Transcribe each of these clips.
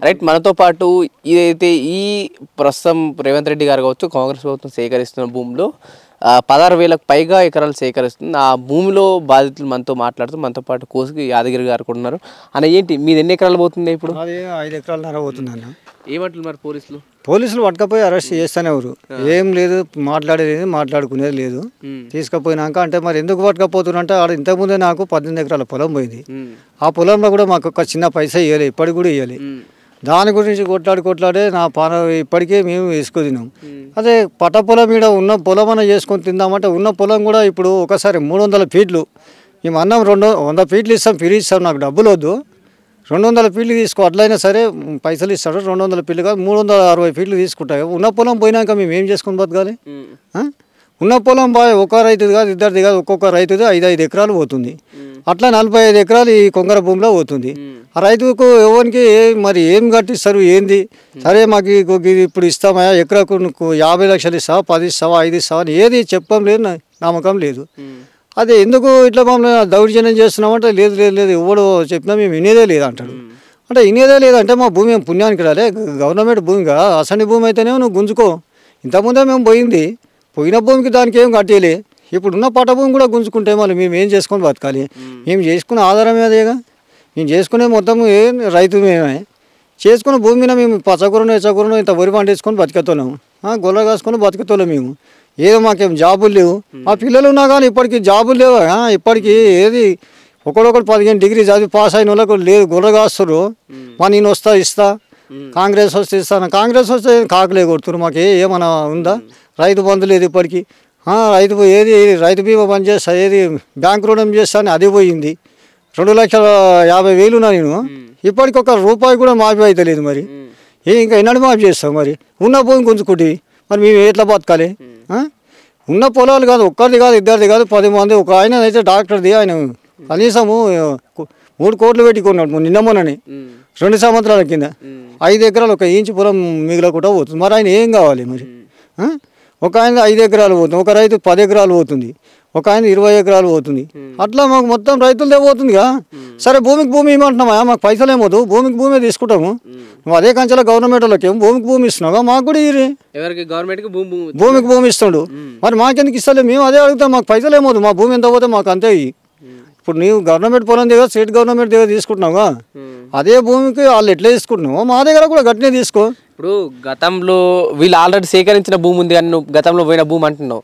Right. మనతో పాటు ఇదైతే ఈ ప్రస్తుతం రేవంత్ రెడ్డి గారు కావచ్చు కాంగ్రెస్ ప్రభుత్వం సేకరిస్తున్న భూమిలో 16,000కు పైగా ఎకరాలు సేకరిస్తుంది. ఆ భూమిలో బాధితులు మనతో మాట్లాడుతూ మనతో పాటు కోసుకి యాదగిరి గారు కూడా ఉన్నారు. అన్న ఏంటి మీది ఎన్ని ఎకరాలు పోతుంది ఇప్పుడు? అది 5 ఎకరాలన్నర పోతుంది అన్న. ఏమంటారు మరి పోలీసులు పట్టుకపోయి అరెస్ట్ చేస్తూనే ఎవరు ఏం లేదు, మాట్లాడేది మాట్లాడుకునేది లేదు. తీసుకుపోయినాక అంటే మరి ఎందుకు పట్టుకపోతున్నా ఆడ ఇంతకుముందే నాకు 18 ఎకరాల పొలం పోయింది. ఆ పొలంలో కూడా మాకు ఒక చిన్న పైసా ఇవ్వాలి, ఇప్పటికి కూడా ఇవ్వాలి. దాని గురించి కొట్లాడే నా ఇప్పటికే మేము వేసుకున్నాం. అదే పట్ట పొలం మీద ఉన్న పొలం అన్న చేసుకొని తిందామంటే ఉన్న పొలం కూడా ఇప్పుడు ఒకసారి 300 ఫీట్లు మేము అన్నం 100 ఫీట్లు ఇస్తాం, ఫిరి ఇస్తాం, నాకు డబ్బులు వద్దు, 200 ఫీట్లు తీసుకో, అట్లయినా సరే పైసలు ఇస్తాడు. 200 ఫీట్లు కాదు 360 ఫీట్లు తీసుకుంటాయి. ఉన్న పొలం పోయినాక మేము ఏం చేసుకొని బతకాలి? ఉన్న పొలం బాగా ఒక రైతుది కాదు, ఇద్దరిది కాదు, ఒక్కొక్క రైతుది 5 ఎకరాలు పోతుంది. అట్లా 45 ఎకరాలు ఈ కొంగర భూమిలో పోతుంది. ఆ రైతుకు ఎవరికి మరి ఏం కట్టిస్తారు ఏంది? సరే మాకు ఇప్పుడు ఇస్తామా, ఎకరాకు 50 లక్షలు ఇస్తావా, 10 ఇస్తావా, 5 ఇస్తావా అని ఏది చెప్పడం లేదు, నమ్మకం లేదు. అదే ఎందుకు ఇట్లా మమ్మల్ని దౌర్జన్యం చేస్తున్నామంటే లేదు లేదు లేదు ఎవడు చెప్పినా మేము వినేదే లేదు అంటాడు. అంటే వినేదే లేదంటే మా భూమి ఏం పుణ్యానికి రాలే, గవర్నమెంట్ భూమిగా అసంటి భూమి అయితేనే నువ్వు గుంజుకో. ఇంతకుముందే మేము పోయిన భూమికి దానికి ఏం కట్టేయాలి. ఇప్పుడున్న పట్ట భూమి కూడా గుంజుకుంటే మళ్ళీ మేము ఏం చేసుకొని బతకాలి? మేము చేసుకునే ఆధారం అదేగా, మేము చేసుకునే మొత్తం రైతు మేమే చేసుకున్న భూమి మీద మేము పచ్చకూరను ఇంత వరి పండించుకొని బతికేతున్నాము, గొల్ల కాసుకొని బతికేతున్నాం. మేము ఏదో మాకేం జాబులు లేవు, మా పిల్లలు ఉన్నా కానీ ఇప్పటికీ జాబులు లేవు. ఇప్పటికీ ఏది ఒకడొకరు 15 డిగ్రీ చదివి పాస్ అయిన వాళ్ళకు లేదు, గొర్రె కాస్తున్నారు. మా నేను ఇస్తా కాంగ్రెస్ వస్తే ఇస్తాను, కాంగ్రెస్ వస్తే కాకలే కొడుతున్నారు. మాకు ఏమన్నా ఉందా? రైతు బంధు లేదు ఇప్పటికీ. రైతు బీమా పని చేస్తా, బ్యాంకు రుణం చేస్తాను, అది పోయింది. 2,50,000 నేను ఇప్పటికి ఒక రూపాయి కూడా మాఫీ అయితే లేదు. మరి ఇంకా ఎన్నడూ మాఫీ చేస్తాం? మరి ఉన్న భూమి గుంజుకుంటే మరి మేము ఎట్లా బతకాలి? ఉన్న పొలాలు కాదు, ఒక్కరిది కాదు, ఇద్దరిది కాదు, 10 మంది. ఒక ఆయన అయితే డాక్టర్ది, ఆయన కనీసము 3 కోట్లు పెట్టుకున్నాడు నిన్న మొన్నని 2 సంవత్సరాల కింద. 5 ఎకరాలు 1 ఇంచు పొలం మిగిలకుండా పోతుంది. మరి ఆయన ఏం కావాలి? మరి ఒక ఆయన 5 ఎకరాలు పోతుంది, ఒక రైతు 10 ఎకరాలు పోతుంది, ఒక ఆయన 20 ఎకరాలు పోతుంది. అట్లా మాకు మొత్తం రైతులదే పోతుందిగా. సరే భూమికి భూమి ఇవ్వమంటున్నామా? మాకు పైసలు ఏమవుతుంది, భూమికి భూమి తీసుకుంటాము. నువ్వు అదే కంచెల గవర్నమెంట్ వాళ్ళకి ఏమో భూమికి భూమి ఇస్తున్నావుగా, మాకు కూడా ఇరి భూమికి భూమి ఇస్తాడు. మరి మాకెందుకు ఇస్తలే? మేము అదే అడుగుతాం, మాకు పైసలు ఏమవుతుంది, మా భూమి ఎంత పోతే మాకు అంతే. ఇప్పుడు నీవు గవర్నమెంట్ పొలం దగ్గర స్టేట్ గవర్నమెంట్ దగ్గర తీసుకుంటున్నావుగా, అదే భూమికి వాళ్ళు ఎట్లా తీసుకుంటున్నావు మా దగ్గర కూడా గట్టినే తీసుకో. ఇప్పుడు గతంలో వీళ్ళు ఆల్రెడీ సేకరించిన భూమి ఉంది కానీ నువ్వు గతంలో పోయిన భూమి అంటున్నావు.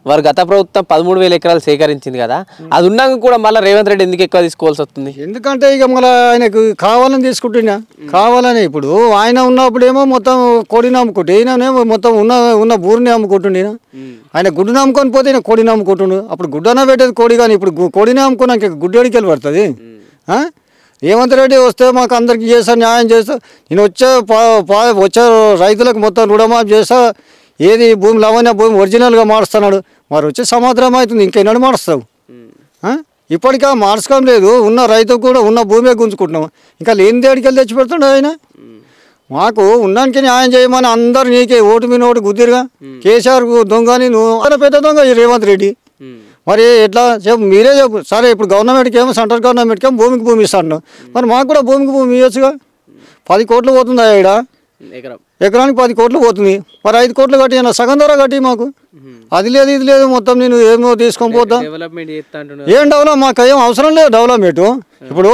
వారు గత ప్రభుత్వం 13,000 ఎకరాలు సేకరించింది కదా, అది ఉన్నాక కూడా మళ్ళీ రేవంత్ రెడ్డి ఎందుకు ఎక్కువ తీసుకోవాల్సి వస్తుంది? ఎందుకంటే ఇక మళ్ళీ ఆయనకు కావాలని తీసుకుంటున్నా, కావాలని. ఇప్పుడు ఆయన ఉన్నప్పుడేమో మొత్తం కోడిని అమ్ముకుంటే, ఈయననేమో మొత్తం ఉన్న బూరిని అమ్ముకుంటుండే. ఆయన గుడ్డుని అమ్ముకొని పోతే ఈయన కోడిని అమ్ముకుంటుండు. అప్పుడు గుడ్డన పెట్టేది కోడి, కానీ ఇప్పుడు కోడిని అమ్ముకున్నాక గుడ్డడికి వెళ్ళి పడుతుంది. రేవంత్ రెడ్డి వస్తే మాకు అందరికి చేస్తా, న్యాయం చేస్తా, నేను వచ్చే రైతులకు మొత్తం రుణమాఫీ చేస్తా, ఏది భూమి లవణ్య భూమి ఒరిజినల్గా మారుస్తున్నాడు. మరి వచ్చే సమాధానం అవుతుంది, ఇంకెన్నడూ మారుస్తావు? ఇప్పటికా మార్చడం లేదు. ఉన్న రైతుకు కూడా ఉన్న భూమే గుంజుకుంటున్నాం, ఇంకా లేని దేడికి వెళ్ళి తెచ్చి పెడుతుండే ఆయన. మాకు ఉన్నానికి న్యాయం చేయమని అందరు నీకే ఓటు మీద ఓటు గుద్దిరుగా. కేసీఆర్ దొంగని, నువ్వు పెద్ద దొంగ రేవంత్ రెడ్డి. మరి ఎట్లా చెప్పు, మీరే చెప్పు. సరే ఇప్పుడు గవర్నమెంట్కి ఏమో సెంట్రల్ గవర్నమెంట్కి ఏమో భూమికి భూమి ఇస్తాను, మరి మాకు కూడా భూమికి భూమి ఇవ్వచ్చుగా. 10 కోట్లు పోతుందా ఇక్కడ? ఎకరానికి 10 కోట్లు పోతుంది. మరి 5 కోట్లు కట్టి సగం ధర కట్టి మాకు అది లేదు ఇది లేదు మొత్తం నేను ఏమో తీసుకొని పోతా. ఏం డెవలప్? మాకు ఏం అవసరం లేదు డెవలప్మెంట్. ఇప్పుడు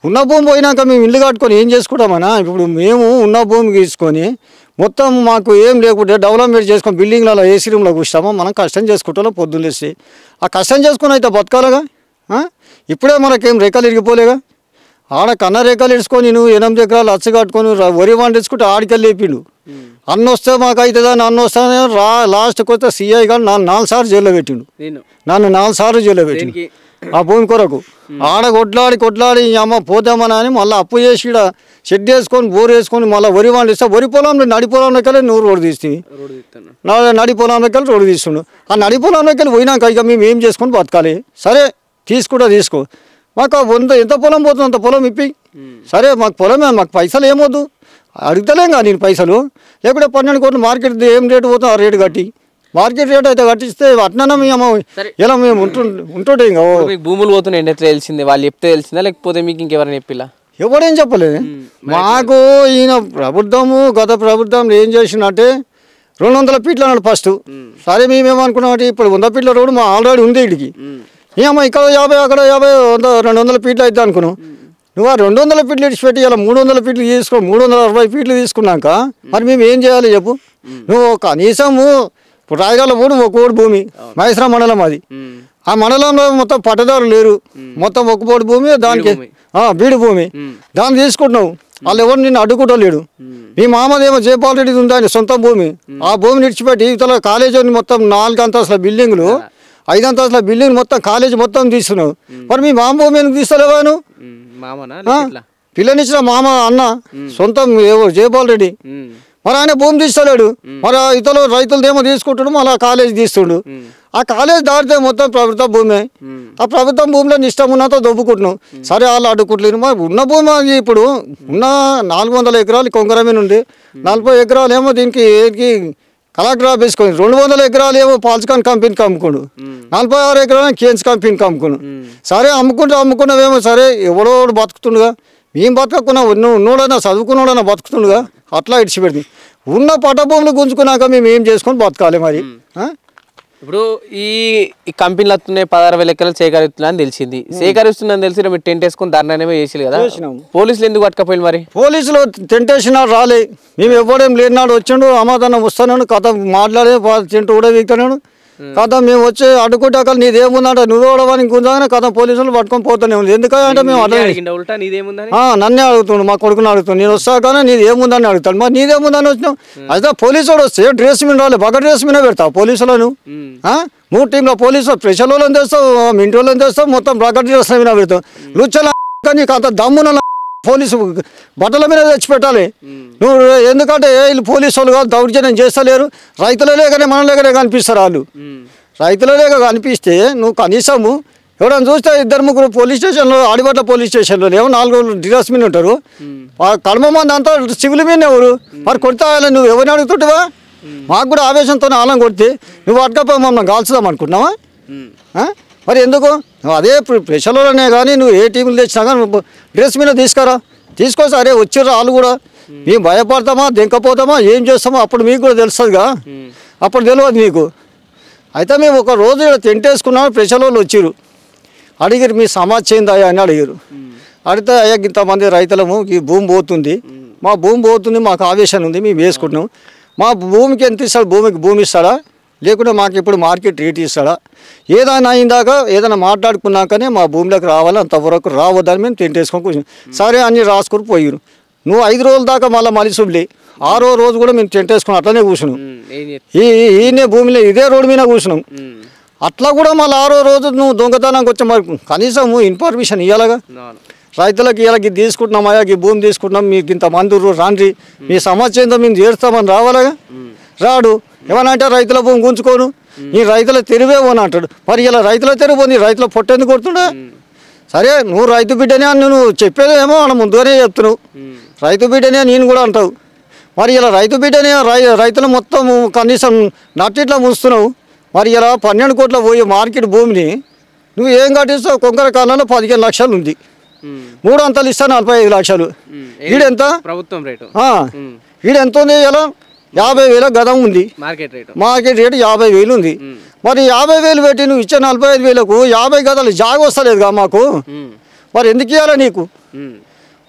ఉన్న భూమి పోయినాక మేము ఇల్లు కట్టుకొని ఏం చేసుకుంటామన్నా? ఇప్పుడు మేము ఉన్న భూమి తీసుకొని మొత్తం మాకు ఏం లేకుంటే డెవలప్మెంట్ చేసుకొని బిల్డింగ్లలో ఏసీ రూమ్లో కూర్చామో మనం కష్టం చేసుకుంటాం పొద్దున్నేసి. ఆ కష్టం చేసుకుని అయితే బతకాలగా. ఇప్పుడే మనకేం రేఖలు ఇరిగిపోలేగా. ఆడ కన్న రేఖలు ఇడుచుకొని నువ్వు 8 ఎకరాలు అచ్చ కట్టుకొని వరి పండించుకుంటే ఆడికెళ్ళి లేపిండు. అన్న వస్తే మాకు అవుతుందని అన్న వస్తానే లాస్ట్కి వస్తే సిఐ గారు నన్ను 4 సార్లు జైల్లో పెట్టిండు. నన్ను 4 సార్లు జైల్లో పెట్టిండు ఆ భూమి కొరకు. ఆడ కొట్లాడి అమ్మ పోతామని అని మళ్ళీ అప్పు చేసి ఇక్కడ షెడ్ వేసుకొని బోర్ వేసుకొని మళ్ళీ వరి పండిస్తే వరి పొలంలో నడి పొలంలోకి వెళ్ళి నువ్వు రోడ్డు తీస్తుంది. నడి పొలంలోకి వెళ్ళి రోడ్డు తీస్తుండు. ఆ నడి పొలంలోకి వెళ్ళి పోయినాక ఇక మేము ఏం చేసుకొని బతకాలి? సరే తీసుకో, మాకు ఎంత పొలం పోతుంది అంత పొలం ఇప్పి. సరే మాకు పొలమే, మాకు పైసలు ఏమొద్దు, అడుగుతలేం కానీ నేను పైసలు. లేకుంటే 12 కోట్లు మార్కెట్ ఏం రేటు పోతుందో ఆ రేటు కట్టి, మార్కెట్ రేట్ అయితే కట్టిస్తే అట్లనే మేము ఎలా మేము ఉంటుంటే ఇంకా భూములు పోతున్నాయి ఎట్లా తెలిసింది? వాళ్ళు చెప్తే తెలిసిందా లేకపోతే మీకు ఇంకెవరైనా చెప్పిలా? ఎవడేం చెప్పలేదు. మాకు ఈయన ప్రభుత్వము గత ప్రభుత్వం ఏం చేసినట్టే 200 ఫీట్లు అన్నాడు ఫస్ట్. సరే మేమేమనుకున్నామంటే ఇప్పుడు 100 ఫీట్ల రోడ్డు మా ఆల్రెడీ ఉంది ఇడికి, ఏమో ఇక్కడ 50 అక్కడ 50 200 ఫీట్లు అయితే అనుకున్నాం. నువ్వు ఆ 200 ఫీట్లు ఇడిచిపెట్టి ఇలా 300 ఫీట్లు తీసుకో, 360 ఫీట్లు తీసుకున్నాక మరి మేము ఏం చేయాలి చెప్పు. నువ్వు కనీసము ఇప్పుడు రాయగల ఊడు ఒక ఊడు భూమి మహేశ్వర మండలం అది, ఆ మండలంలో మొత్తం పట్టదారులు లేరు, మొత్తం ఒక పోటు భూమి దానికి బీడు భూమి దాన్ని తీసుకుంటున్నావు. వాళ్ళు ఎవరు నిన్ను అడ్డుకుంటలేడు. మీ మామదేమో జయపాల్ రెడ్డి ఉంది ఆయన సొంత భూమి, ఆ భూమిని ఇడిచిపెట్టి ఇతర కాలేజీ మొత్తం 4 అంతస్తుల బిల్డింగ్లు 5 అంతస్తుల బిల్డింగ్ మొత్తం కాలేజీ మొత్తం తీస్తున్నావు. మరి మీ మామ భూమి ఎందుకు తీస్తలేవాను? పిల్లనిచ్చిన మామ అన్న సొంతం జయపాల్ రెడ్డి, మరి ఆయన భూమి తీస్తలేడు. మరి ఇతర రైతులదేమో తీసుకుంటాడు, మళ్ళీ కాలేజీ తీస్తుండు. ఆ కాలేజ్ దాటితే మొత్తం ప్రభుత్వ భూమి, ఆ ప్రభుత్వం భూమిలో ఇష్టం ఉన్నంత దొబ్బుకుంటున్నాం. సరే వాళ్ళు అడ్డుకుంటలేరు. మరి ఉన్న భూమి ఇప్పుడు ఉన్న 400 ఎకరాలు కొంగరమీన ఉంది, 40 ఎకరాలు ఏమో దీనికి కలెక్టర్ ఆఫీస్ కొని, 200 ఎకరాలు ఏమో పాల్స్కాన్ కంపెనీకి అమ్ముకోండు, 46 ఎకరాలు కేన్స్ కంపెనీకి అమ్ముకోను. సరే అమ్ముకున్నావేమో, సరే ఎవడో బతుకుతుండగా మేము బతకకున్నా ఉన్నోడైనా చదువుకున్నాడైనా బతుకుతుండగా అట్లా ఇడిచిపెడుతుంది. ఉన్న పట్టభూములు గుంజుకున్నాక మేము ఏం చేసుకొని బతకాలి మరి. ఇప్పుడు ఈ కంపెనీలు వస్తున్నాయి 16,000 ఎకరాలు సేకరిస్తున్నాయని తెలిసింది, సేకరిస్తుందని తెలిసి మీరు టెంట్ వేసుకుని ధర్నానేమో చేసి కదా, పోలీసులు ఎందుకు పట్టుకపోయింది? మరి పోలీసులు టెంట్ వేసినాడు రాలే, మేము ఎవడేం లేనాడు వచ్చిండు అమాదానం వస్తున్నాడు కథ మాట్లాడే టెంట్ కూడా వీక్తున్నాడు కథ. మేము వచ్చి అడ్డుకుంటాక నీదేముందంటే నువ్వు ఓడవానికి గుంజాగానే కథ పోలీసులు పట్టుకొని పోతూనే ఉంది. ఎందుకంటే మేము నన్నే అడుగుతుండు, మా కొడుకుని అడుగుతాను. నేను వస్తాగానే నీది ఏముందని అడుగుతాను. మరి నీదేముందని వచ్చినావు అయితే పోలీసు వాడు వస్తే డ్రెస్ మీద రాలే, బగ డ్రెస్ మీద పెడతావు పోలీసులను. 3 టీంలో పోలీసులు స్పెషల్ వాళ్ళని తెస్తావు, మింటి వాళ్ళని తెస్తావు, మొత్తం బగ డ్రెస్ మీద పెడతావు. లుచ్చల నీకు అంత దమ్మున పోలీసు బట్టల మీద తెచ్చిపెట్టాలి నువ్వు. ఎందుకంటే వీళ్ళు పోలీసు వాళ్ళు కాదు, దౌర్జన్యం చేస్తలేరు. రైతులలే కానీ మనలేకనే కనిపిస్తారు వాళ్ళు. రైతులలే కనిపిస్తే నువ్వు కనీసము ఎవరైనా చూస్తే 2-3 పోలీస్ స్టేషన్లో, ఆడిబట్ల పోలీస్ స్టేషన్లో ఏమో 4 డిరాస్ మీద ఉంటారు, కడమ మంది అంతా సివిల్ మీద ఎవరు మరి కొడతా. నువ్వు ఎవరిని అడుగుతుంటావా? మాకు కూడా ఆవేశంతో ఆలం కొడితే నువ్వు అడ్కపోయి మమ్మల్ని కాల్చుదాం అనుకుంటున్నావా? మరి ఎందుకు నువ్వు అదే ప్రెషర్లోనే కానీ నువ్వు ఏ టీంలు తెచ్చినా కానీ డ్రెస్ మీద తీసుకొస్తే అరే వచ్చిర్రు వాళ్ళు కూడా మేము భయపడతామా దెంకపోతామా ఏం చేస్తామో అప్పుడు మీకు కూడా తెలుస్తుందిగా, అప్పుడు తెలియదు మీకు. అయితే మేము ఒక రోజు ఇక్కడ టెంట్ వేసుకున్నాము, ప్రెషర్ వాళ్ళు వచ్చిర్రు అడిగారు మీ సమాజ్ ఏందా అని అడిగారు. అడిగితే అయ్యా ఇంతమంది రైతులము ఈ భూమి పోతుంది, మా భూమి పోతుంది, మాకు ఆవేశం ఉంది, మేము వేసుకుంటున్నాం. మా భూమికి ఎంత ఇస్తాడు, భూమి ఇస్తాడా లేకుంటే మాకు ఇప్పుడు మార్కెట్ రేట్ ఇస్తాడా, ఏదైనా అయిందాక ఏదైనా మాట్లాడుకున్నాకనే మా భూమిలోకి రావాలి, అంతవరకు రావద్దని మేము టెంట్ వేసుకొని కూర్చున్నాం. సరే అన్నీ రాసుకొని పోయారు. నువ్వు 5 రోజుల దాకా మళ్ళీ సుబ్లే 6వ రోజు కూడా మేము టెంట్ వేసుకుని అట్లనే కూర్చున్నాం. ఈయనే భూమిలో ఇదే రోడ్డు మీద కూర్చున్నాం. అట్లా కూడా మళ్ళీ 6వ రోజు నువ్వు దొంగతనానికి వచ్చా మరి కనీసం ఇన్ఫర్మేషన్ ఇవ్వాలగా. రైతులకు ఇలా తీసుకుంటున్నామయ్యా ఈ భూమి తీసుకుంటున్నాం, మీకు ఇంత మందురు రాండ్రి, మీ సమస్య ఏందో మేము చేస్తామని రావాలగా. రాడు ఏమనంటే రైతుల భూమి గుంజుకోను, నీ రైతుల తెరువేమని అంటాడు. మరి ఇలా రైతుల తెరువు నీ రైతుల పొట్టెందుకు కొడుతుండా? సరే నువ్వు రైతు బిడ్డనే అని నువ్వు చెప్పేదేమో మనం ముందుగానే చెప్తున్నావు, రైతు బిడ్డనే నేను కూడా అంటావు. మరి ఇలా రైతు బిడ్డనే రైతులు మొత్తం కనీసం నట్టిట్లా ముంచుతున్నావు. మరి ఇలా 12 కోట్ల పోయే మార్కెట్ భూమిని నువ్వు ఏం కట్టిస్తావు? కొంకర కాలంలో 15 లక్షలు ఉంది, 3 అంతలు ఇస్తా 45 లక్షలు. ఈడెంత ప్రభుత్వం రేటు, ఈడెంత ఉంది? ఇలా 50,000 గదం ఉంది, మార్కెట్ రేటు 50,000 ఉంది. మరి 50,000 పెట్టి నువ్వు ఇచ్చే 45,000కు 50 గదాలు జాగ వస్తలేదుగా మాకు, మరి ఎందుకు ఇవ్వాలి నీకు?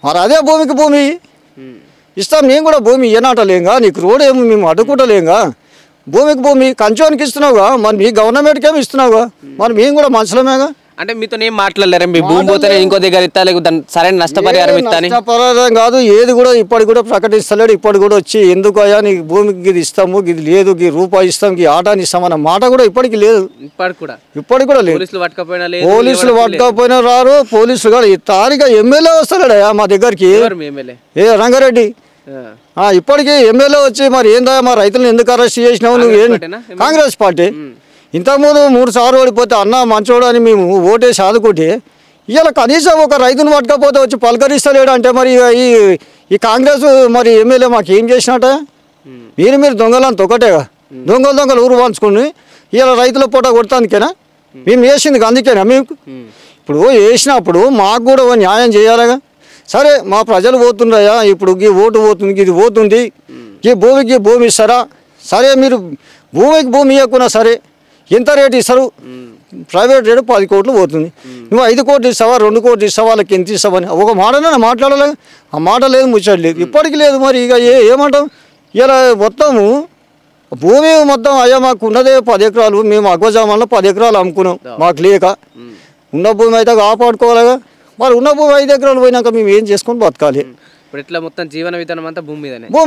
మరి అదే భూమికి భూమి ఇస్తాం, నేను కూడా భూమి ఇయ్యనటలేంగా, నీకు రోడ్ ఏమి మేము అడ్డుకుంటలేంగా, భూమికి భూమి కంచోనికి ఇస్తున్నావుగా, మరి మీ గవర్నమెంట్కి ఏమి ఇస్తున్నావుగా, మరి మేము కూడా మనుషులమేగా. అంటే మీతో ఏం మాట్లాడలేరు, మీ భూమి పోతే ఇంకో దగ్గర ఇస్తా లేకపోతే సరైన నష్టపరిహారం ఇస్తా? నష్టపరిహారం కాదు, ఏది కూడా ఇప్పటికి కూడా ప్రకటిస్తలేడు. ఇప్పటి కూడా వచ్చి ఎందుకు అయ్యా నీకు భూమికి ఇది ఇస్తాము, ఇది లేదు, ఈ రూపాయి ఇస్తాం, ఈ ఆటాని ఇస్తాం అన్న మాట కూడా ఇప్పటికి లేదు. ఇప్పటికి కూడా లేదు. పోలీసులు పట్టకపోయినా రారు, పోలీసులు కూడా తారీఖు ఎమ్మెల్యే వస్తాడయ్యా మా దగ్గరికి, ఏ రంగారెడ్డి. ఇప్పటికీ ఎమ్మెల్యే వచ్చి మరి ఏందా మా రైతులను ఎందుకు అరెస్ట్ చేసినావు నువ్వు? కాంగ్రెస్ పార్టీ ఇంతకుముందు 3 సార్లు ఓడిపోతే అన్న మంచోడు అని మేము ఓటేసి ఆదుకుంటే ఇవాళ కనీసం ఒక రైతును పట్టకపోతే వచ్చి పలకరిస్తలేడు అంటే మరి ఈ కాంగ్రెస్ మరి ఎమ్మెల్యే మాకు ఏం చేసినట్ట? మీరు దొంగలంత ఒకటేగా, దొంగలు ఊరు పంచుకుని ఇవాళ రైతుల పూట కొడతానికేనా మేము వేసింది? అందుకేనా మీకు ఇప్పుడు వేసినప్పుడు మాకు కూడా న్యాయం చేయాలిగా. సరే మా ప్రజలు పోతున్నాయా ఇప్పుడు ఈ ఓటు పోతుంది ఇది పోతుంది ఈ భూమి ఇస్తారా సరే మీరు భూమి ఇవ్వకున్నా సరే ఎంత రేటు ఇస్తారు ప్రైవేట్ రేటు 10 కోట్లు పోతుంది నువ్వు 5 కోట్లు ఇస్తావా 2 కోట్లు ఇస్తావా వాళ్ళకి ఎంత ఇస్తావని ఒక మాటనే మాట్లాడలేదు ఆ మాట లేదు ముచ్చట్లేదు ఇప్పటికి లేదు మరి ఇక ఏమంటాం ఇలా మొత్తము భూమి మొత్తం అయ్యా మాకు ఉన్నదే 10 ఎకరాలు మేము అగ్వజామాన్లో 10 ఎకరాలు అమ్ముకున్నాం మాకు లేక ఉన్న భూమి అయితే కాపాడుకోవాలిగా మరి ఉన్న భూమి 5 ఎకరాలు పోయినాక మేము ఏం చేసుకొని బతకాలి ఇప్పుడు ఇట్లా మొత్తం జీవన విధానం అంతా భూమి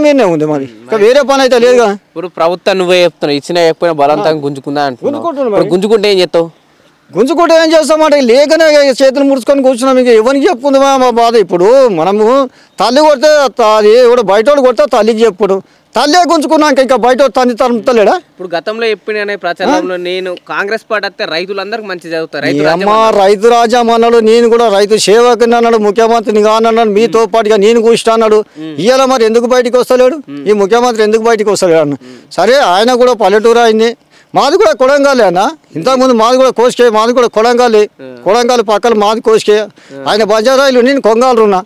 మీదనే ఉంది మరి ఇంకా వేరే పని అయితే లేదుగా ఇప్పుడు ప్రభుత్వం నువ్వే చెప్తున్నావు ఇచ్చినా చెప్పినా బలవంతంగా గుంజుకుందా అంటున్నావు గుంజుకుంటే ఏం చేస్తావు గుంజుకుంటే ఏం చేస్తామంటే లేకనే చేతులు ముడుచుకొని కూర్చున్నాం ఇంకా ఎవరికి చెప్పుకుందామా మా బాధ ఇప్పుడు మనము తల్లి కొడితే అది కూడా బయట కొడితే తల్లికి చెప్పుడు తల్లే గుంజుకున్నాక ఇంకా బయట తల్లి తరుముతలేడా ఇప్పుడు గతంలో చెప్పిన ప్రచారంలో నేను కాంగ్రెస్ పార్టీ వస్తే రైతులందరికీ మంచి చదువుతారు రైతు రాజ్యం అన్నాడు నేను కూడా రైతు సేవకుని అన్నాడు ముఖ్యమంత్రిని కానన్నాడు మీతో పాటుగా నేను కూర్చుంటా అన్నాడు ఇవాళ మరి ఎందుకు బయటికి వస్తలేడు ఈ ముఖ్యమంత్రి ఎందుకు బయటికి వస్తలేడు అన్న సరే ఆయన కూడా పల్లెటూరు అయింది మాది కూడా కొడంగాలే అన్న ఇంతకుముందు మాది కూడా కోసుకే మాది కూడా కొడంగాలి పక్కన మాది కోసుకే ఆయన బంజారాయిలు నేను కొంగాలున్నా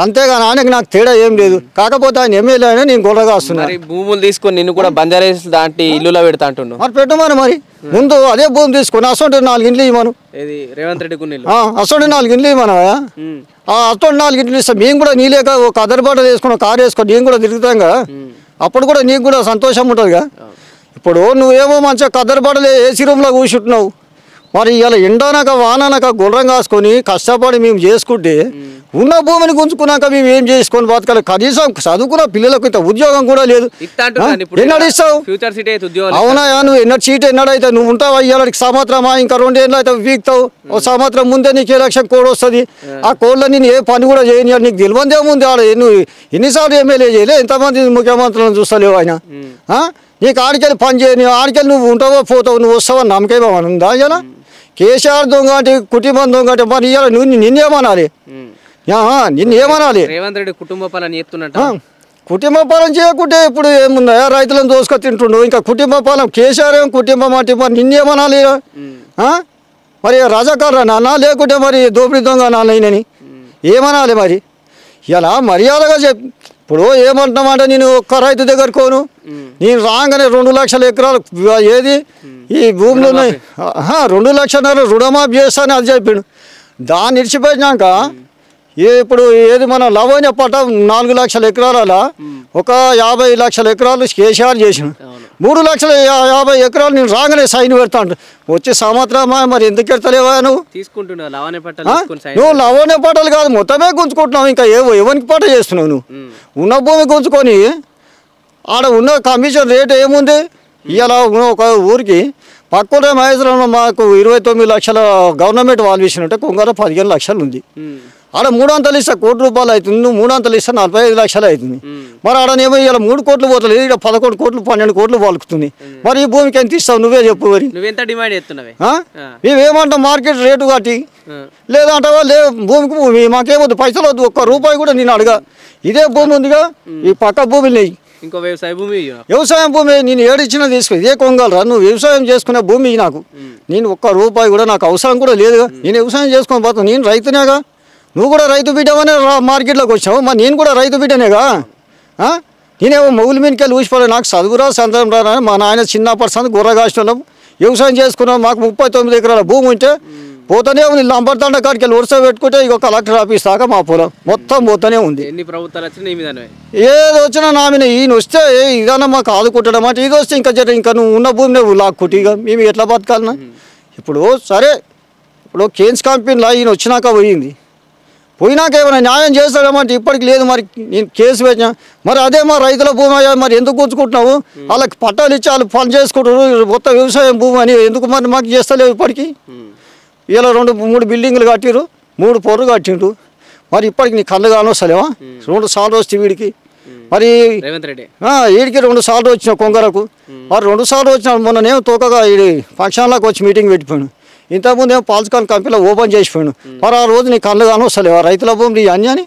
అంతేగాని ఆయనకు నాకు తేడా ఏం లేదు కాకపోతే ఆయన ఎమ్మెల్యే అయినా నేను గొడవగా వస్తున్నాను భూములు తీసుకొని నిన్ను కూడా బంజారాయిల్స్ దాంట్లో ఇల్లులో పెడతా అంటున్నాను మరి పెట్టమని మరి ముందు అదే భూమి తీసుకొని అసొంటి 4 ఇండ్లు ఇవ్వను రేవంత్ రెడ్డి అసొంటి 4 ఇండ్లు ఇవ్వను అసొంటి 4 ఇండ్లు ఇస్తాం మేము కూడా నీలేక ఒక అదర్బాట వేసుకుని కారు వేసుకొని నేను కూడా తిరుగుతాం కదా అప్పుడు కూడా నీకు కూడా సంతోషం ఉంటుందిగా ఇప్పుడు నువ్వేమో మంచిగా కదర్బడలే ఏసీ రూమ్లో కూర్చుంటున్నావు మరి ఇలా ఎండానక వాననక గుర్రం కాసుకొని కష్టపడి మేము చేసుకుంటే ఉన్న భూమిని గుంజుకున్నాక మేము ఏం చేసుకొని బతకాలి కనీసం చదువుకున్న పిల్లలకు ఇంత ఉద్యోగం కూడా లేదు ఎన్నడు ఇస్తావు అవునా నువ్వు ఎన్నడైతే నువ్వు ఉంటావా ఇవాళకి సంవత్సరమా ఇంకా 2 ఏళ్ళు అయితే వీక్తావు ఒక సంవత్సరం ముందే నీకు ఎలక్షన్ కోడ్ వస్తుంది ఆ కోడ్లో నేను ఏ పని కూడా చేయని నీకు తెలియదేముంది ఆడ నువ్వు ఎన్నిసార్లు ఎమ్మెల్యే చేయలే ఎంతమంది ముఖ్యమంత్రులను చూస్తలేవు ఆయన నీకు ఆడికెళ్ళి పని చేయని ఆడికెళ్ళి నువ్వు ఉంటావో పోతావు నువ్వు వస్తావని నమ్మకం ఉందా ఇలా కేసీఆర్ దొంగ అంటే కుటుంబం దొంగ అంటే మరి ఇవాళ నువ్వు నిన్నేమనాలి నిన్నేమనాలి రేవంత్ రెడ్డి కుటుంబ పాలన చేస్తున్నట్టు కుటుంబ పాలన చేయకుంటే ఇప్పుడు ఏముందా రైతులను దోసుకొని తింటుండు ఇంకా కుటుంబ పాలన కేసీఆర్ ఏం కుటుంబం అంటే మరి నిన్నేమనాలి మరి రజాకారు నాన్న లేకుంటే మరి దోపిడీ దొంగ నాన్నని ఏమనాలి మరి ఇలా మర్యాదగా ఇప్పుడు ఏమంటున్నామంటే నేను ఒక్క రైతు దగ్గర కోను నేను రాగానే 2 లక్షల ఎకరాలు ఏది ఈ భూములు ఉన్నాయి 2 లక్షల రుణమాఫీ చేస్తాను అది చెప్పాడు దాన్ని ఇడిచిపోయినాక ఇప్పుడు ఏది మన లవోని పట్ట 4 లక్షల ఎకరాల ఒక 50 లక్షల ఎకరాలు కేసీఆర్ చేసిన 3,50,000 ఎకరాలు నేను రాగానే సైన్ పెడతాను వచ్చే సంవత్సరమా మరి ఎందుకు పెడతలేవా నువ్వు లవోనే పట్టాలు కాదు మొత్తమే గుంజుకుంటున్నావు ఇంకా ఎవరికి పట్ట చేస్తున్నావు నువ్వు ఉన్న భూమి గుంజుకొని ఆడ ఉన్న కమిషన్ రేట్ ఏముంది ఇలా ఒక ఊరికి పక్కనే మహేశ్వరంలో మాకు 29 లక్షల గవర్నమెంట్ వాళ్ళు ఇచ్చినట్టే కొంగర 15 లక్షలు ఉంది ఆడ 300 ఇస్తా కోటి రూపాయలు అవుతుంది నువ్వు 300 ఇస్తా 45 లక్షలు అవుతుంది మరి ఆడనేమో ఇలా 3 కోట్లు పోతలేదు ఇక్కడ 11 కోట్లు 12 కోట్లు పలుకుతుంది మరి ఈ భూమికి ఎంత ఇస్తావు నువ్వే చెప్పు మరి మేమేమంటాం మార్కెట్ రేటు కట్టి లేదంటావా భూమికి భూమి మాకేమొద్దు పైసలు వద్దు 1 రూపాయి కూడా నేను అడగా ఇదే భూమి ఉందిగా ఈ పక్క భూమిని నెయ్యి ఇంకో వ్యవసాయం భూమి నేను ఏడిచ్చినా తీసుకో ఇదే కొంగలరా నువ్వు వ్యవసాయం చేసుకునే భూమి నాకు నేను 1 రూపాయి కూడా నాకు అవసరం కూడా లేదుగా నేను వ్యవసాయం చేసుకొని పోతాను నేను రైతునేగా నువ్వు కూడా రైతు బిడ్డవనే మార్కెట్లోకి వచ్చావు మరి నేను కూడా రైతు బిడ్డనేగా నేనేమో మొగుల మీదకెళ్ళి ఊసిపోలే నాకు చదువురా సంతరం రా మా నాయన చిన్నప్పటి సంది గుర్రగాస్తున్నాం వ్యవసాయం చేసుకున్నాం మాకు 39 ఎకరాల భూమి ఉంటే పోతూనే ఉంది లంబర్తండ కాడికి వెళ్ళి వరుస పెట్టుకుంటే ఇక కలెక్టర్ ఆఫీస్ దాకా మా పొలం మొత్తం పోతూనే ఉంది ఏది వచ్చినా నా మీద ఈయన వస్తే ఇదన్నా మాకు ఆదుకుంటాం అంటే ఇది వస్తే ఇంకా నువ్వు ఉన్న భూమిని లాక్కుంటే ఇక మేము ఎట్లా బతకాలన్నా ఇప్పుడు సరే ఇప్పుడు కేన్స్ కంపెనీలో ఈయన వచ్చినాక పోయినాక ఏమైనా న్యాయం చేస్తాడమంటే ఇప్పటికి లేదు మరి నేను కేసు పెట్టినా మరి అదే మా రైతుల భూమి మరి ఎందుకు గుంజుకుంటున్నావు వాళ్ళకి పట్టాలు ఇచ్చి వాళ్ళు పని చేసుకుంటారు మొత్తం వ్యవసాయం భూమి అని ఎందుకు మరి మాకు చేస్తలేవు ఇప్పటికి ఇలా 2-3 బిల్డింగ్లు కట్టిరు 3 పొర్రు కట్టిండు మరి ఇప్పటికి నీ కళ్ళు కానొస్తలేవా 2 సార్లు వస్తే వీడికి మరి వీడికి 2 సార్లు వచ్చిన కొంగరకు మరి 2 సార్లు వచ్చిన మొన్ననేమో తోకగా ఈ ఫంక్షన్లోకి వచ్చి మీటింగ్ పెట్టిపోయాను ఇంతకుముందు ఏమో పాల్స్కాన్ కంపెనీలో ఓపెన్ చేసిపోయాను మరి ఆ రోజు నీ కళ్ళు కానొస్తలేవా రైతుల భూమి అన్యాని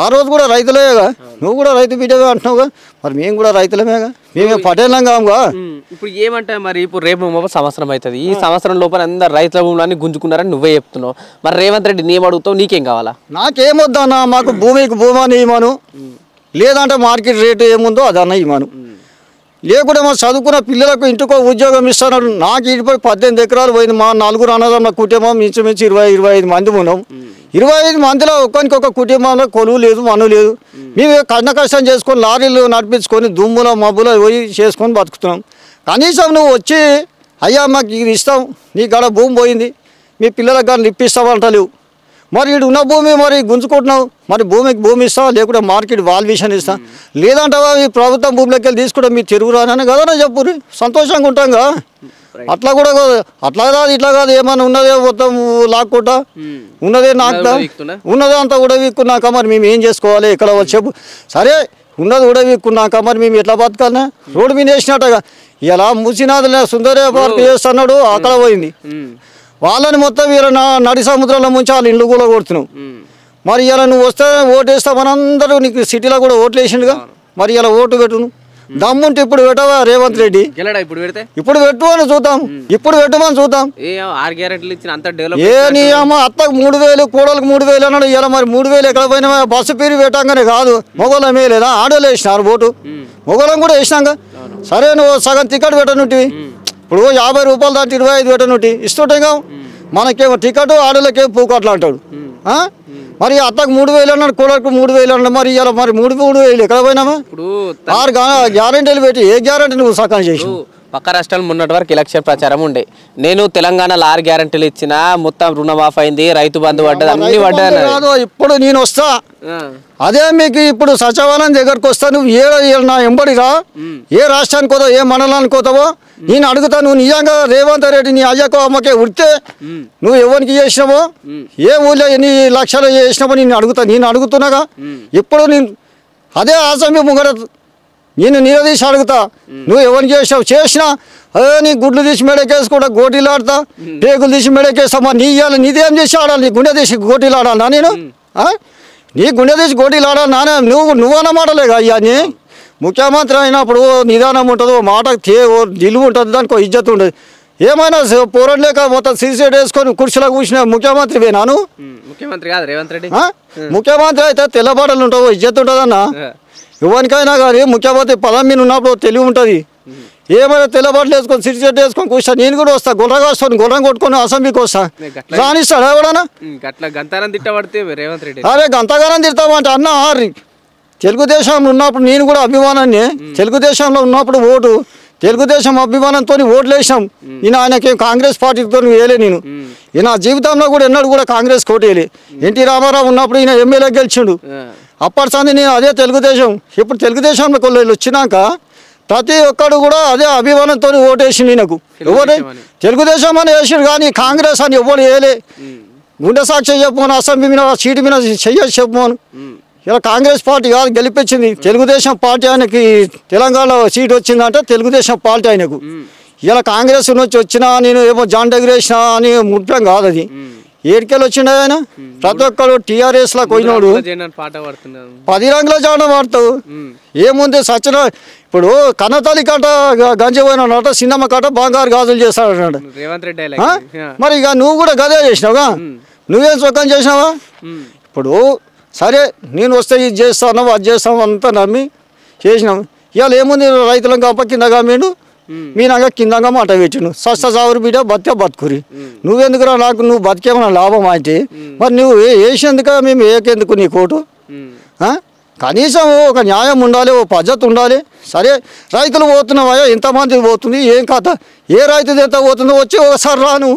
ఆ రోజు కూడా రైతులేగా, నువ్వు కూడా రైతు బిడ్డగా అంటున్నావుగా, మరి మేము కూడా రైతులమేగా, మేమే పటేళ్ళం కాముగా. ఇప్పుడు ఏమంటే మరి ఇప్పుడు రేపు సంవత్సరం అవుతుంది, ఈ సంవత్సరం లోపల అందరు రైతుల భూములన్నీ గుంజుకున్నారని నువ్వే చెప్తున్నావు. మరి రేవంత్ రెడ్డి నేను అడుగుతావు, నీకేం కావాలా? నాకేమొద్దన్నా, మాకు భూమికి భూమాని ఇవ్వను, లేదంటే మార్కెట్ రేటు ఏముందో అదన్నా ఇవ్వను, లేకుంటే మా చదువుకున్న పిల్లలకు ఇంటికో ఉద్యోగం ఇస్తున్నాడు. నాకు ఇటుపై 18 ఎకరాలు పోయింది. మా 4 అన్నదమ్ముల కుటుంబం ఇంచుమించు 20-25 మంది ఉన్నాం. 25 మందిలో ఒక్కరికి ఒక కుటుంబంలో కొలువు లేదు, మను లేదు. మేము కష్టం చేసుకొని లారీలు నడిపించుకొని దుమ్ములో మబ్బులో పోయి చేసుకొని బతుకుతున్నాం. కనీసం నువ్వు వచ్చి అయ్యా మాకు ఇది ఇస్తాం, నీ కాడ భూమి పోయింది, మీ పిల్లలకు కానీ ఇప్పిస్తామంటలేవు. మరి ఇటు ఉన్న భూమి మరి గుంజుకుంటున్నావు, మరి భూమికి భూమి ఇస్తావా, లేకుంటే మార్కెట్ వాల్యుయేషన్ ఇస్తా, లేదంటావా ఈ ప్రభుత్వం భూమిలోకి వెళ్ళి తీసుకుంటా మీరు తిరుగురానని కదా చెప్పు, సంతోషంగా ఉంటాంగా. అట్లా కూడా కాదు, అట్లా కాదు ఇట్లా కాదు, ఏమన్నా ఉన్నదే మొత్తం లాక్కుంటా, ఉన్నదే నాకు ఉన్నదే అంతా కూడా వీక్కున్నాక మరి మేము ఏం చేసుకోవాలి, ఇక్కడ చెప్పు. సరే ఉన్నది కూడా వీక్కున్నాక మరి మేము ఎట్లా బతకాలనే, రోడ్డు మీద వేసినట్టుగా ఇలా మూసినాథులే సుందరే పార్క్ చేస్తున్నాడు, అక్కడ పోయింది వాళ్ళని మొత్తం ఇలా నడి సముద్రంలో ముంచి వాళ్ళ ఇల్లు కూడా కొడుతున్నావు. మరి ఇలా నువ్వు వస్తే ఓటు వేస్తామని అందరూ నీకు సిటీలో కూడా ఓట్లు వేసిండుగా, మరి ఇలా ఓటు పెట్టును దమ్ముంటే ఇప్పుడు పెట్టవా రేవంత్ రెడ్డి, ఇప్పుడు పెట్టు అని చూద్దాం, ఇప్పుడు పెట్టమని చూద్దాం. ఏ నీ అమ్మ అత్తకు 3000 కోడలకు 3000 అన్నాడు, ఇలా మరి 3000 ఎక్కడ పోయినా బస్సు పీరి పెట్టంగానే కాదు, మొగోళ్ళం వేయలేదా, ఆడోళ్ళు వేసినారు ఓటు, మొగోళ్ళం కూడా వేసినాక. సరే నువ్వు సగం టికెట్ పెట్టనుంటివి, ఇప్పుడు 50 రూపాయలు దాంట్లో 25 పెట్టనుంటి ఇస్తుంటేగా, మనకేమో టికెట్ ఆడోళ్ళకేమో పూకట్లు అంటాడు. మరి అత్తకు 3000 అన్నాడు, కోడలకు 3000 అన్నాడు, మరి ఇలా మరి 3,000 ఎక్కడ పోయినామా? ఇప్పుడు 6 గ్యారెంటీలు పెట్టి ఏ గ్యారెంటీ నువ్వు సకాలం చేసి? పక్క రాష్ట్రాలు మొన్నటి వరకు ఎలక్షన్ ప్రచారం ఉండే, నేను తెలంగాణలో 6 గ్యారెంటీలు ఇచ్చిన, మొత్తం రుణమాఫ్ అయింది, రైతు బంధు పడ్డది, అన్ని పడ్డది. ఇప్పుడు నేను వస్తా, అదే మీకు ఇప్పుడు సచివాలయం దగ్గరకు వస్తా, నువ్వు నా ఎంబడిరా, ఏ రాష్ట్రానికి పోతావు, ఏ మండలానికి పోతావో నేను అడుగుతా. నువ్వు నిజంగా రేవంత్ రెడ్డి నీ అయ్యకో అమ్మకే ఉడితే నువ్వు ఎవరికి చేసినావో, ఏ ఊళ్ళో ఎన్ని లక్షలు చేసినావో నేను అడుగుతున్నాగా. ఇప్పుడు నేను అదే అసెంబ్లీ ముంగడ నేను నిలదీసి అడుగుతా, నువ్వు ఎవరికి చేసినా నీ గుడ్లు తీసి మెడకేసుకుంటా గోటీలు ఆడతా, పేగులు తీసి మెడకేస్తా. మరి నీ ఇవ్వాలి, నీదేం చేసి ఆడాలి, నీ గుండె తీసి గోటీలు ఆడాలా నేను? నీ గుండె తీసి గోటీలు ఆడాలి నానే, నువ్వన్న మాటలేగా అయ్యా. ముఖ్యమంత్రి అయినప్పుడు నిదానం ఉంటుంది, మాటకు నిలువు ఉంటుంది, దానికి ఇజ్జత్ ఉంటుంది. ఏమైనా పూరం లేక మొత్తం సీసీడ్ వేసుకొని కుర్చీలో కూర్చునే ముఖ్యమంత్రివే నాను? ముఖ్యమంత్రి కాదు రేవంత్ రెడ్డి. ముఖ్యమంత్రి అయితే తెల్లబడలు ఉంటావు, ఇజ్జత్ ఉంటుందన్న ఎవరికైనా కానీ. ముఖ్యమంత్రి పదం మీద ఉన్నప్పుడు తెలివి ఉంటుంది. ఏమైనా తెల్లబడలు వేసుకొని సీసీడ్ వేసుకొని కూర్చో, నేను కూడా వస్తా, గుర్ర కాసుకొని గుర్రం కొట్టుకొని అసెంబ్లీకి వస్తా, రానిస్తాడు ఎవడన్నా? అరే గంతగానం తిడతామంటే అన్న, తెలుగుదేశంలో ఉన్నప్పుడు నేను కూడా అభిమానాన్ని, తెలుగుదేశంలో ఉన్నప్పుడు ఓటు తెలుగుదేశం అభిమానంతో ఓట్లు వేసాం. ఈయన ఆయనకేం కాంగ్రెస్ పార్టీతో వేయలే నేను, ఈయన జీవితంలో కూడా ఎన్నడూ కూడా కాంగ్రెస్ కోటి వేయలే. ఎన్టీ రామారావు ఉన్నప్పుడు ఈయన ఎమ్మెల్యే గెలిచిండు, అప్పటి సంది నేను అదే తెలుగుదేశం. ఇప్పుడు తెలుగుదేశంలో కొన్ని వచ్చినాక ప్రతి ఒక్కడు కూడా అదే అభిమానంతో ఓటేసిండు. ఈయనకు ఎవరు తెలుగుదేశం అని వేసిండు కానీ కాంగ్రెస్ అని ఎవరు వేయలే. గుండె సాక్షి చెప్పమను, అసెంబ్లీ మీద సీటు మీద చెయ్యొచ్చు చెప్పమను. ఇలా కాంగ్రెస్ పార్టీ కాదు గెలిపించింది, తెలుగుదేశం పార్టీ. ఆయనకి తెలంగాణలో సీట్ వచ్చిందంటే తెలుగుదేశం పార్టీ ఆయనకు. ఇలా కాంగ్రెస్ నుంచి వచ్చినా నేను ఏమో జాన్ ఎగిరేసినా అని ముట్టం కాదు, అది ఏడికెళ్ళి వచ్చిండే ఆయన. ప్రతి ఒక్కడు టీఆర్ఎస్ లా పోయినోడు 10 రంగుల జెండా వాడతావు. ఏముంది సచిన ఇప్పుడు కన్నతల్లి కట్ట గంజి పోయినాడు, సినిమా కట్ట బంగారు గాజులు చేస్తాడు అన్నాడు రేవంత్ రెడ్డి. మరి ఇక నువ్వు కూడా గదే చేసినావుగా, నువ్వేం సుఖం చేసినావా? ఇప్పుడు సరే నేను వస్తే ఇది చేస్తాను అది చేస్తాము అంతా నమ్మి చేసినాం. ఇవాళ ఏముంది, రైతులం గప్ప కిందగా మీడు మీనాగా కిందగా మాట పెట్టిను, సస్త సాగురు బిడ్డ బతికే బతుకురి. నువ్వెందుకురా నాకు, నువ్వు బతికేమన్నా లాభం అంటే మరి నువ్వు వేసేందుక మేము ఏకెందుకు నీ కోటు? కనీసం ఒక న్యాయం ఉండాలి, ఓ పద్ధతి ఉండాలి. సరే రైతులు పోతున్నావా, ఎంతమంది పోతుంది, ఏం కథ, ఏ రైతుది ఎంత పోతుందో వచ్చి ఒకసారి రాను,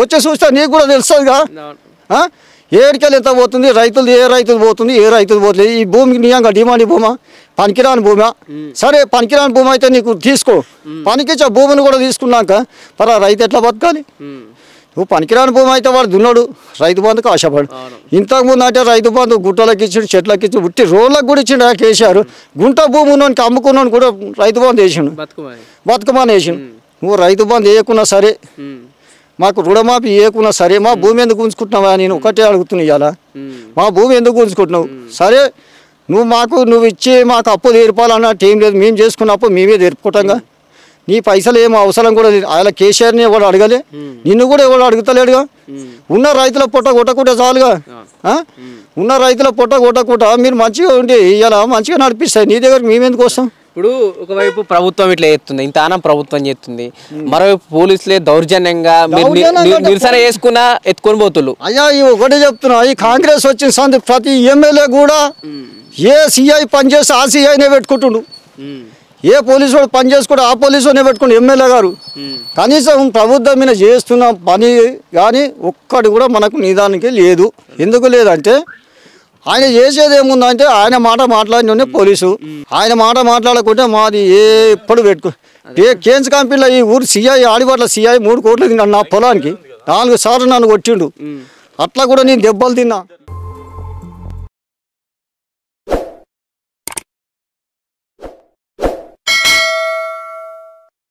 వచ్చి చూస్తే నీకు కూడా తెలుస్తుందిగా ఏడికెళ్ళి ఎంత పోతుంది, రైతులు ఏ రైతులు పోతుంది, ఏ రైతులు పోతుంది. ఈ భూమికి నిజంగా డిమాండ్ భూమా, పనికిరాని భూమా? సరే పనికిరాని భూమి అయితే నీకు తీసుకో, పనికిచ్చే భూమిని కూడా తీసుకున్నాక మరి రైతు ఎట్లా బతకాలి? నువ్వు పనికిరాని భూమి అయితే వాడు దున్నాడు, రైతు బంధుకు ఆశపడు. ఇంతకుముందు అంటే రైతు బంధు గుట్టలకి ఇచ్చిండు, చెట్లకి ఇచ్చి, ఉట్టి రోడ్లకు కూడా ఇచ్చిండు కేసీఆర్. గుంట భూమి ఉన్నోనికి అమ్ముకున్నాను కూడా రైతు బంధు వేసిండు, బతుకమని వేసిండు. నువ్వు రైతు బంధు వేయకున్నా సరే మాకు రుణమాఫీ ఏకున్నా సరే మా భూమి ఎందుకు ఉంచుకుంటున్నావా నేను ఒకటే అడుగుతున్నా ఇవాళ మా భూమి ఎందుకు ఉంచుకుంటున్నావు సరే నువ్వు ఇచ్చి మాకు అప్పు తీర్పాలన్నట్టు ఏం లేదు మేము చేసుకున్న అప్పు మేమే తీర్పుకుంటాంగా నీ పైసలు ఏమో అవసరం కూడా లేదు ఆయన కేసీఆర్ని ఎవరు అడగలే నిన్ను కూడా ఎవరు అడుగుతలేడుగా ఉన్న రైతుల పొట్ట కొట్టకుండా చాలుగా ఉన్న రైతుల పొట్ట కొట్టకుండా మీరు మంచిగా ఉండి ఇలా మంచిగా నడిపిస్తాయి నీ దగ్గర మేమెందుకు వస్తాం ఇప్పుడు ఒకవైపు ప్రభుత్వం ఇట్లా చేస్తుంది ఇంత ప్రభుత్వం చేస్తుంది మరోవైపు పోలీసులే దౌర్జన్యంగా నిరసన చేసుకున్నా ఎత్తుకొని పోతుళ్ళు అయ్యా ఒకటే చెప్తున్నా ఈ కాంగ్రెస్ వచ్చిన సంది ప్రతి ఎమ్మెల్యే కూడా ఏ సిఐ పనిచేస్తే ఆ సిఐనే పెట్టుకుంటుండు ఏ పోలీసు వాడు పని చేసుకుంటే ఆ పోలీసునే పెట్టుకుంటు ఎమ్మెల్యే గారు కనీసం ప్రభుత్వం మీద చేస్తున్న పని కానీ ఒక్కటి కూడా మనకు నిదానికి లేదు ఎందుకు లేదంటే ఆయన చేసేది ఏముందంటే ఆయన మాట మాట్లాడిన పోలీసు ఆయన మాట మాట్లాడకుంటే మాది ఎప్పుడు పెట్టుకో కేన్స్ కంపెనీలో ఈ ఊరు సిఐ ఆడిపట్ల సిఐ 3 కోట్లు తిన్నాడు నా పొలానికి 4 సార్లు నన్ను కొట్టిండు అట్లా కూడా నేను దెబ్బలు తిన్నా